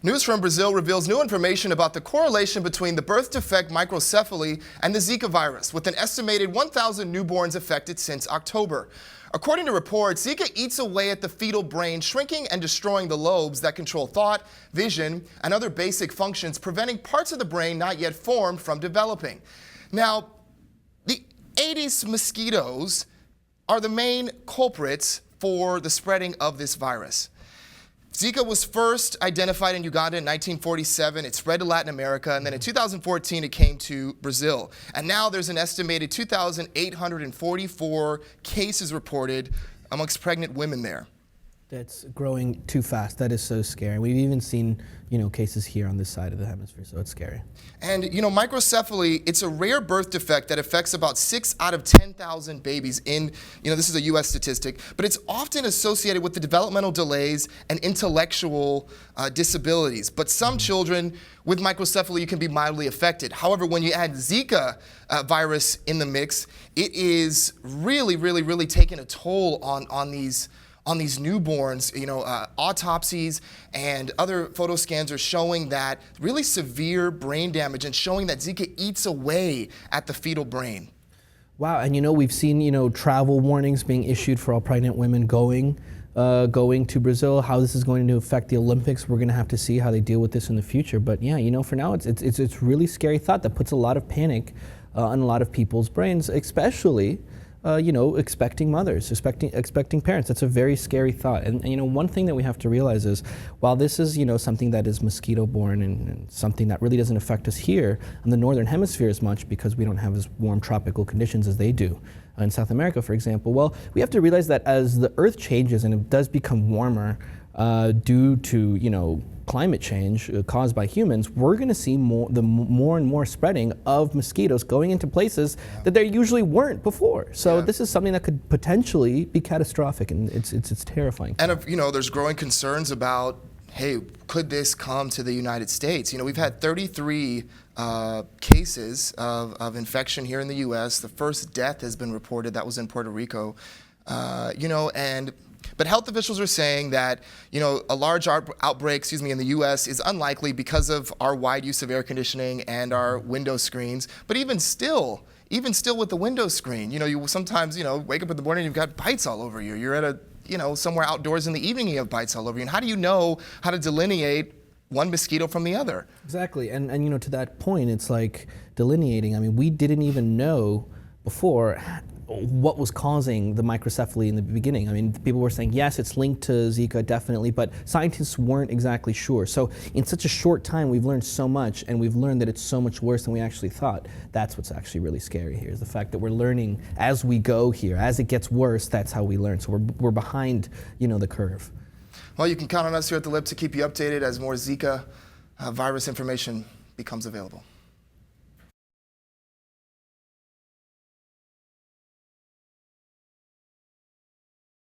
News from Brazil reveals new information about the correlation between the birth defect microcephaly and the Zika virus, with an estimated 1,000 newborns affected since October. According to reports, Zika eats away at the fetal brain, shrinking and destroying the lobes that control thought, vision, and other basic functions, preventing parts of the brain not yet formed from developing. Now, the Aedes mosquitoes are the main culprits for the spreading of this virus. Zika was first identified in Uganda in 1947. It spread to Latin America, and then in 2014 it came to Brazil. And now there's an estimated 2,844 cases reported amongst pregnant women there. That's growing too fast. That is so scary. We've even seen, cases here on this side of the hemisphere, so it's scary. And, microcephaly, it's a rare birth defect that affects about 6 out of 10,000 babies in, this is a U.S. statistic, but it's often associated with the developmental delays and intellectual disabilities. But some children with microcephaly can be mildly affected. However, when you add Zika virus in the mix, it is really taking a toll on these newborns. Autopsies and other photo scans are showing that really severe brain damage and showing that Zika eats away at the fetal brain. Wow, and we've seen, travel warnings being issued for all pregnant women going to Brazil. How this is going to affect the Olympics, we're going to have to see how they deal with this in the future. But yeah, for now, it's really scary thought that puts a lot of panic on a lot of people's brains, especially expecting mothers, expecting parents. That's a very scary thought. And one thing that we have to realize is, while this is, something that is mosquito-borne and something that really doesn't affect us here in the northern hemisphere as much because we don't have as warm tropical conditions as they do in South America, for example, well, we have to realize that as the Earth changes and it does become warmer due to, climate change caused by humans, we're going to see more and more spreading of mosquitoes going into places that they usually weren't before. So this is something that could potentially be catastrophic, and it's terrifying. And there's growing concerns about, hey, could this come to the United States? We've had 33 cases of infection here in the U.S. The first death has been reported. That was in Puerto Rico. But health officials are saying that, a large outbreak, in the U.S. is unlikely because of our wide use of air conditioning and our window screens. But even still with the window screen, you sometimes, wake up in the morning and you've got bites all over you. You're at somewhere outdoors in the evening, you have bites all over you. And how do you know how to delineate one mosquito from the other? Exactly. And to that point, it's like delineating. I mean, we didn't even know before what was causing the microcephaly in the beginning. I mean, people were saying, yes, it's linked to Zika, definitely, but scientists weren't exactly sure. So in such a short time, we've learned so much, and we've learned that it's so much worse than we actually thought. That's what's actually really scary here, is the fact that we're learning as we go here. As it gets worse, that's how we learn. So we're behind, the curve. Well, you can count on us here at The Lip to keep you updated as more Zika virus information becomes available.